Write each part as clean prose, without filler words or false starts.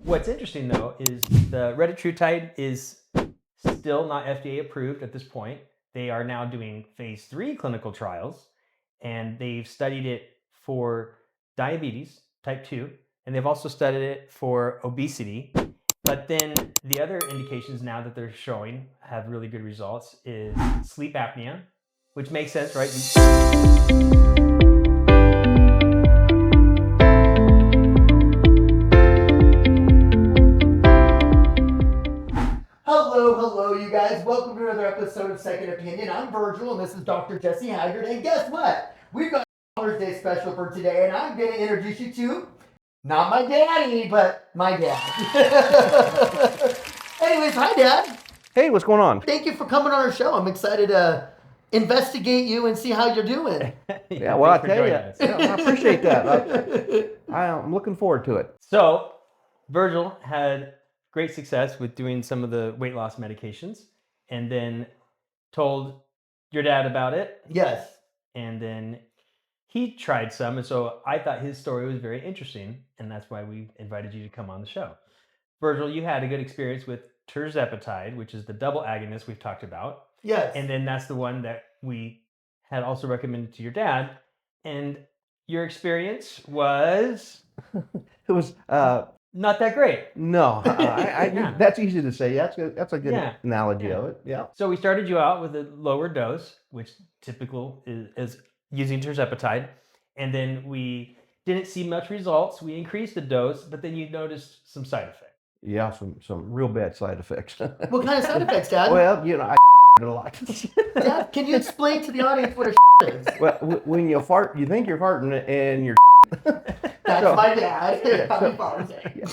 What's interesting though is the Retatrutide is still not FDA approved at this point. They are now doing phase 3 clinical trials, and they've studied it for diabetes type 2, and they've also studied it for obesity. But then the other indications now that they're showing have really good results is sleep apnea, which makes sense, right? Hello, you guys. Welcome to another episode of Second Opinion. I'm Virgil, and this is Dr. Jesse Haggard. And guess what? We've got a Father's Day special for today, and I'm going to introduce you to, not my daddy, but my dad. Anyways, hi, Dad. Hey, what's going on? Thank you for coming on our show. I'm excited to investigate you and see how you're doing. Yeah, well, I tell you, Yeah, I appreciate that. I'm looking forward to it. So, Virgil had great success with doing some of the weight loss medications, and then told your dad about it. Yes. And then he tried some, and so I thought his story was very interesting, and that's why we invited you to come on the show. Virgil, you had a good experience with Tirzepatide, which is the double agonist we've talked about. Yes. And then that's the one that we had also recommended to your dad. And your experience was It was not that great. no, Yeah. that's easy to say. That's a good Yeah. analogy Yeah. of it. Yeah. So we started you out with a lower dose, which typical is using Tirzepatide. And then we didn't see much results. We increased the dose, but then you noticed some side effects. Yeah, some real bad side effects. What kind of side effects, Dad? Well, I a lot. Dad, can you explain to the audience what a is? Well, when you fart, you think you're farting, and you're. That's So- my dad. Yeah, Happy Father's Day.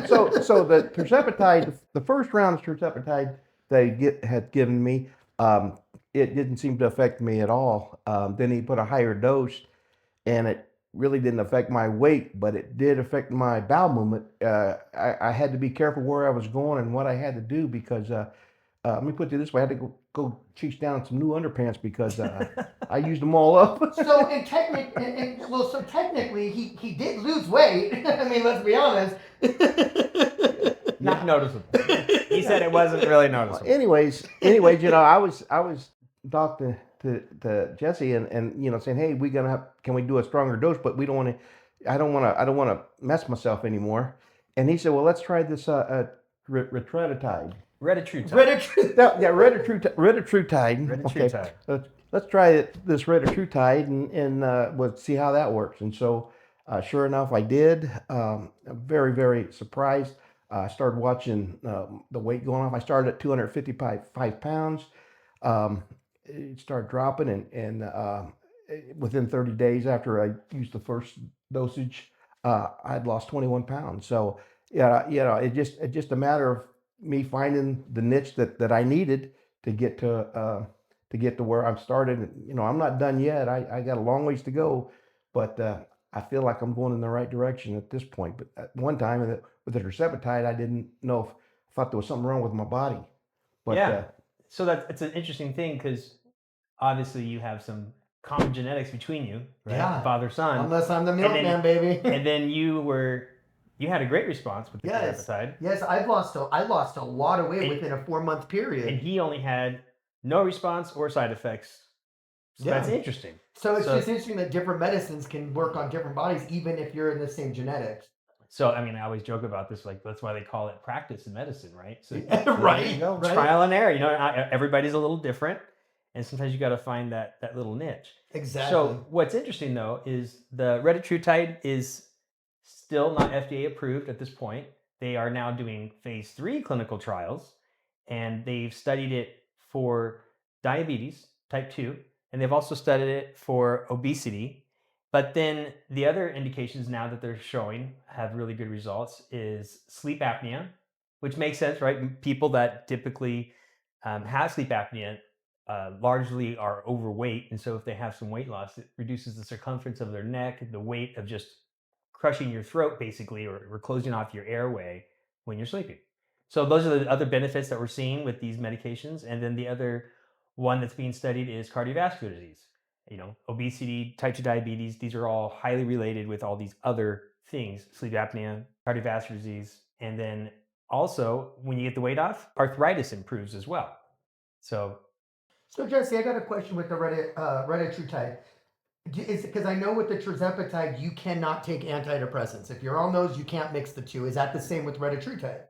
So the Tirzepatide, the first round of Tirzepatide they had given me, it didn't seem to affect me at all. Then he put a higher dose, and it really didn't affect my weight, but it did affect my bowel movement. I had to be careful where I was going and what I had to do because let me put it this way: I had to go chase down some new underpants because I used them all up. So technically, he did lose weight. I mean, let's be honest. Not noticeable. He said it wasn't really noticeable. Anyways, I was talking to Jesse and saying, hey, can we do a stronger dose? But I don't want to mess myself anymore. And he said, well, let's try this Retatrutide. Retatrutide. Retatrutide. Retatrutide. Okay. Let's try this Retatrutide and we'll see how that works. And so, sure enough, I did. I'm very, very surprised. I started watching the weight going off. I started at 255 pounds. It started dropping, and within 30 days after I used the first dosage, I'd lost 21 pounds. So, yeah, it's just a matter of me finding the niche that I needed to get to where I've started. I'm not done yet. I got a long ways to go, but I feel like I'm going in the right direction at this point. But at one time with the Tirzepatide, I didn't know I thought there was something wrong with my body. But Yeah. So it's an interesting thing because obviously you have some common genetics between you, right? Yeah. Father, son. Unless I'm the milkman, baby. And then you had a great response with the Tirzepatide. Yes, I lost a lot of weight within a 4-month period. And he only had no response or side effects. So Yeah. that's interesting. So it's just interesting that different medicines can work on different bodies, even if you're in the same genetics. So, I mean, I always joke about this, like, that's why they call it practice in medicine, right? So, Right. there you go. Right. Trial and error. Everybody's a little different, and sometimes you got to find that little niche. Exactly. So, what's interesting though is the Retatrutide is still not FDA approved at this point. They are now doing phase 3 clinical trials, and they've studied it for diabetes type 2, and they've also studied it for obesity. But then the other indications now that they're showing have really good results is sleep apnea, which makes sense, right? People that typically have sleep apnea largely are overweight. And so if they have some weight loss, it reduces the circumference of their neck, the weight of just crushing your throat, basically, or closing off your airway when you're sleeping. So those are the other benefits that we're seeing with these medications. And then the other one that's being studied is cardiovascular disease. Obesity, type 2 diabetes, these are all highly related with all these other things: sleep apnea, cardiovascular disease, And then also, when you get the weight off, arthritis improves as well. So Jesse, I got a question with the Retatrutide. Is because I know with the Tirzepatide you cannot take antidepressants. If you're on those, you can't mix the two. Is that the same with Retatrutide?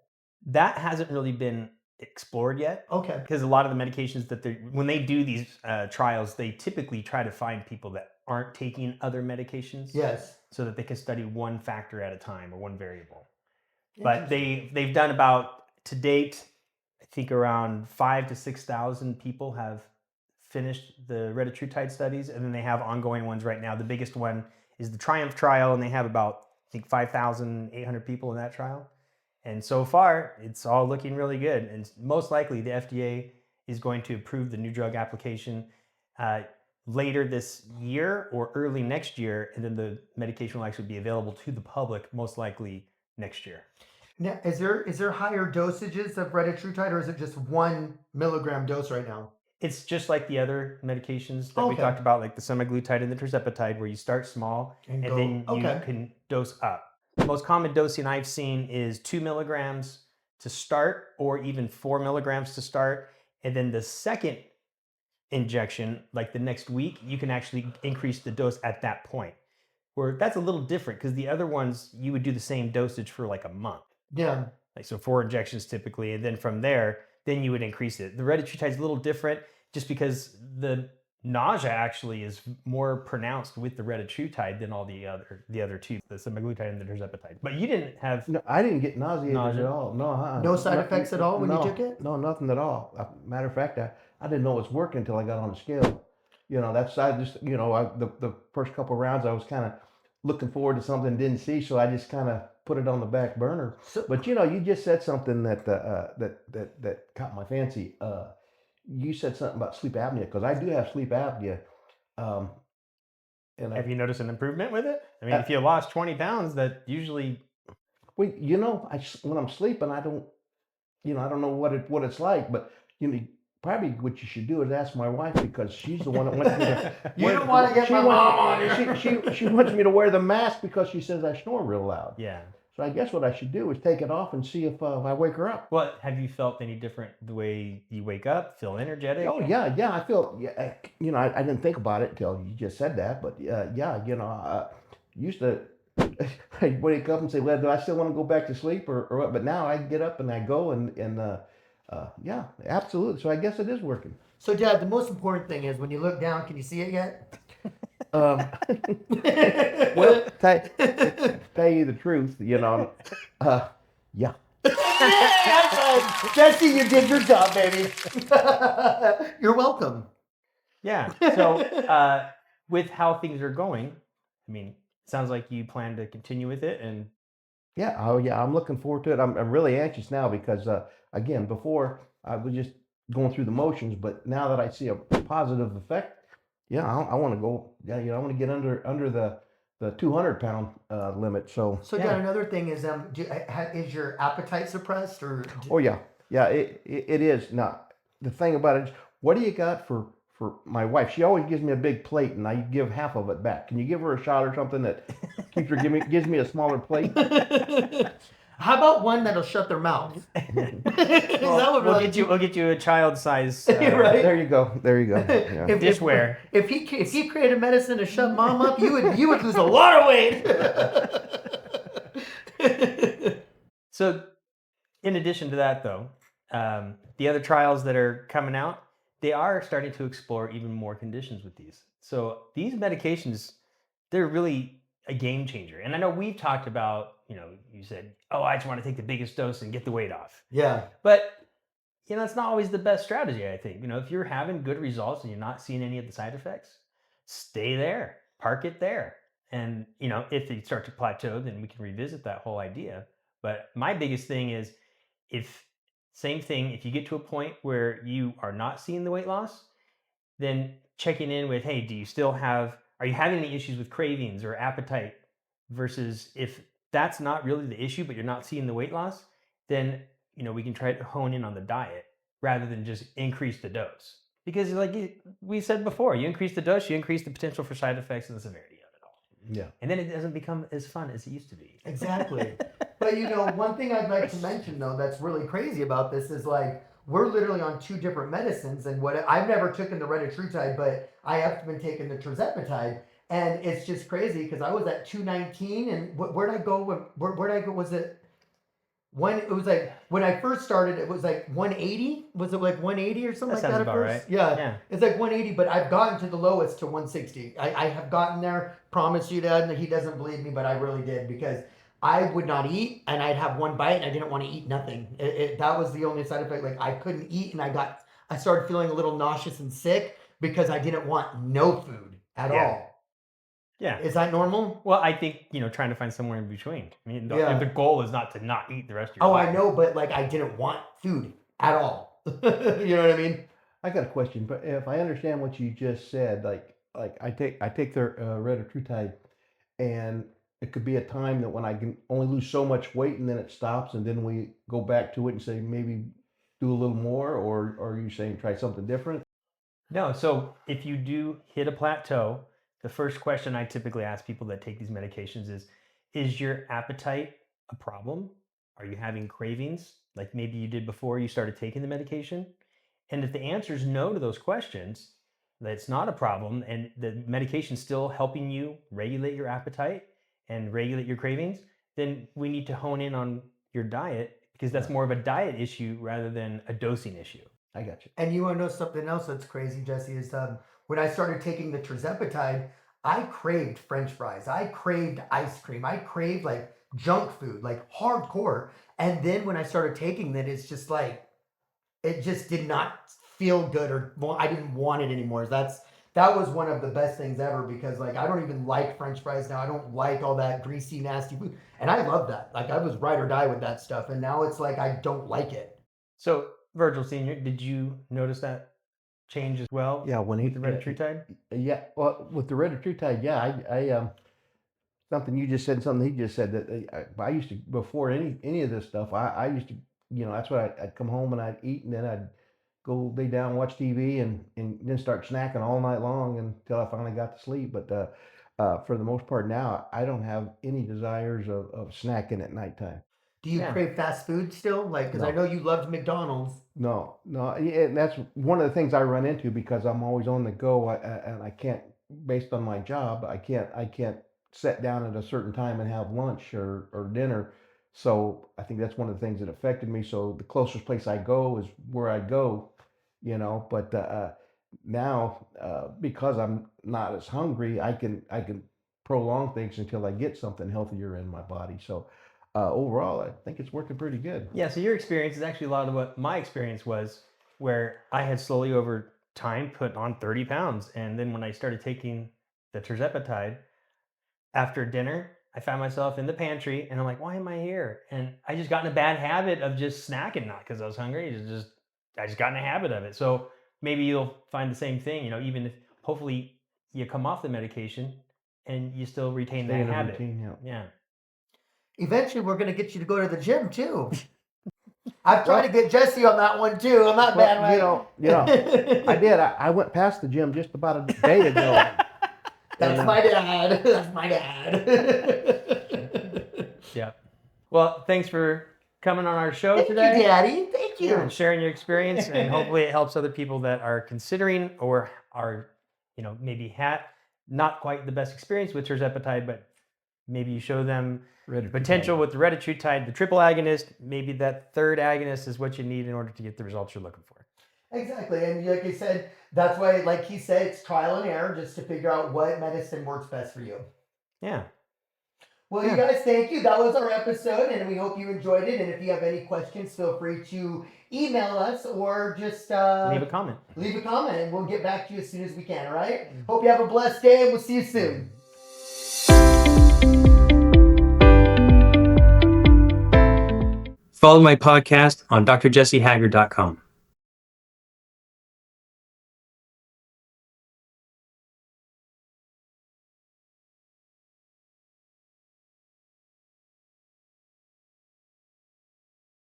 that hasn't really been explored yet. Okay. Because a lot of the medications that when they do these trials, they typically try to find people that aren't taking other medications. Yes. So that they can study one factor at a time or one variable. But they've done about, to date, I think around 5,000 to 6,000 people have finished the Retatrutide studies, and then they have ongoing ones right now. The biggest one is the Triumph trial, and they have about, I think, 5,800 people in that trial. And so far, it's all looking really good. And most likely, the FDA is going to approve the new drug application later this year or early next year, and then the medication will actually be available to the public most likely next year. Now, is there higher dosages of Retatrutide, or is it just 1 milligram dose right now? It's just like the other medications that we talked about, like the semaglutide and the Tirzepatide, where you start small and then you can dose up. The most common dosing I've seen is 2 milligrams to start, or even 4 milligrams to start. And then the second injection, like the next week, you can actually increase the dose at that point. Where that's a little different, because the other ones, you would do the same dosage for like a month. Yeah. Like, so 4 injections typically, and then from there, then you would increase it. The Retatrutide is a little different just because the nausea actually is more pronounced with the Retatrutide than all the other two, the semaglutide and the Tirzepatide. But you didn't have... No, I didn't get nauseated at all. No, no side effects at all when you took it? No, nothing at all. Matter of fact, I didn't know it was working until I got on the scale. The first couple of rounds I was kind of looking forward to something didn't see, so I just kind of put it on the back burner. But you just said something that caught my fancy. You said something about sleep apnea, because I do have sleep apnea. And have you noticed an improvement with it? I mean, if you lost 20 pounds, that usually... Well, when I'm sleeping, I don't know what it's like, but probably what you should do is ask my wife, because she's the one that wants me to. You don't want to get my mom on here. She wants me to wear the mask because she says I snore real loud. Yeah. So I guess what I should do is take it off and see if I wake her up. Well, have you felt any different the way you wake up? Feel energetic? Oh yeah. I feel I didn't think about it until you just said that, but used to. I wake up and say, well, do I still want to go back to sleep or what? But now I get up and I go and yeah, absolutely. So I guess it is working. So, Dad, the most important thing is when you look down, can you see it yet? Well, tell you the truth, yeah. Jesse, you did your job, baby. You're welcome. Yeah. So, with how things are going, I mean, it sounds like you plan to continue with it, and yeah, oh yeah, I'm looking forward to it. I'm really anxious now because again, before I was just going through the motions, but now that I see a positive effect, yeah, I want to go. Yeah, I want to get under the 200-pound limit. So Dad, another thing is, is your appetite suppressed or? Oh yeah, it is. Now the thing about it is, what do you got for my wife? She always gives me a big plate, and I give half of it back. Can you give her a shot or something that keeps her gives me a smaller plate? How about one that'll shut their mouth? We'll get you a child size. Right? There you go. Yeah. Dishware. If he created medicine to shut Mom up, you would lose a lot of weight. So, in addition to that, though, the other trials that are coming out, they are starting to explore even more conditions with these. So these medications, they're really a game changer. And I know we've talked about, you said, oh, I just want to take the biggest dose and get the weight off. Yeah. But, it's not always the best strategy, I think. If you're having good results and you're not seeing any of the side effects, stay there, park it there. And, if you start to plateau, then we can revisit that whole idea. But my biggest thing is if you get to a point where you are not seeing the weight loss, then checking in with, hey, are you having any issues with cravings or appetite? Versus if that's not really the issue, but you're not seeing the weight loss, then, we can try to hone in on the diet rather than just increase the dose. Because like we said before, you increase the dose, you increase the potential for side effects and the severity of it all. Yeah. And then it doesn't become as fun as it used to be. Exactly. But one thing I'd like to mention though that's really crazy about this is like we're literally on two different medicines, and what I've never taken the Retatrutide, but I have been taking the Tirzepatide, and it's just crazy because I was at 219, and where'd I go? Where'd I go? Was it? It was like when I first started, it was like 180. Was it like 180 or something That like sounds that at about first? right. Yeah, Yeah. it's like 180, but I've gotten to the lowest to 160. I have gotten there. Promise you, Dad. And he doesn't believe me, but I really did because I would not eat, and I'd have one bite, and I didn't want to eat nothing. That was the only side effect. Like I couldn't eat, and I started feeling a little nauseous and sick because I didn't want no food at all. Yeah. Is that normal? Well, I think, trying to find somewhere in between. I mean, the goal is not to not eat the rest of your life. I know, but like I didn't want food at all. You know what I mean? I got a question, but if I understand what you just said, like I take their Retatrutide, and it could be a time that when I can only lose so much weight, and then it stops, and then we go back to it and say maybe do a little more, or are you saying try something different? No, so if you do hit a plateau, the first question I typically ask people that take these medications is your appetite a problem? Are you having cravings like maybe you did before you started taking the medication? And if the answer is no to those questions, that it's not a problem and the medication's still helping you regulate your appetite and regulate your cravings, then we need to hone in on your diet because that's more of a diet issue rather than a dosing issue. I got you. And you want to know something else that's crazy, Jesse, is when I started taking the Tirzepatide, I craved French fries. I craved ice cream. I craved like junk food, like hardcore. And then when I started taking that, it's just like, it just did not feel good, or I didn't want it anymore. That was one of the best things ever because like I don't even like French fries now. I don't like all that greasy, nasty food. And I love that. Like I was ride or die with that stuff. And now it's like I don't like it. So, Virgil Senior, did you notice that change as well? Yeah, when with the Retatrutide? Yeah, well, with the Retatrutide, yeah, I something you just said, something he just said that I used to before any of this stuff. I used to, that's what I'd come home and I'd eat, and then I'd go lay down, watch TV, and then start snacking all night long until I finally got to sleep. But for the most part now, I don't have any desires of snacking at nighttime. Do you Yeah. crave fast food still? Like, because I No. know you loved McDonald's. No, and that's one of the things I run into because I'm always on the go, and I can't, based on my job, I can't sit down at a certain time and have lunch or dinner. So I think that's one of the things that affected me. So the closest place I go is where I go, But now, because I'm not as hungry, I can prolong things until I get something healthier in my body. So overall, I think it's working pretty good. Yeah, so your experience is actually a lot of what my experience was, where I had slowly over time put on 30 pounds. And then when I started taking the Tirzepatide, after dinner, I found myself in the pantry and I'm like, why am I here? And I just got in a bad habit of just snacking, not because I was hungry. I just got in a habit of it. So maybe you'll find the same thing, even if hopefully you come off the medication and you still retain Stay that in a habit. routine, yeah. Yeah. Eventually, we're going to get you to go to the gym too. I've tried to get Jesse on that one too. I'm not bad, right? I did. I went past the gym just about a day ago. That's my dad. That's my dad. Yeah. Well, thanks for coming on our show Thank today. you, Daddy. Thank you. And sharing your experience, and hopefully it helps other people that are considering or are, maybe had not quite the best experience with Tirzepatide, but maybe you show them potential with the Retatrutide, the triple agonist. Maybe that third agonist is what you need in order to get the results you're looking for. Exactly. And like I said, that's why, like he said, it's trial and error just to figure out what medicine works best for you. Yeah. Well, you guys, thank you. That was our episode, and we hope you enjoyed it. And if you have any questions, feel free to email us or just Leave a comment. Leave a comment, and we'll get back to you as soon as we can, all right? Hope you have a blessed day, and we'll see you soon. Follow my podcast on drjessehaggard.com.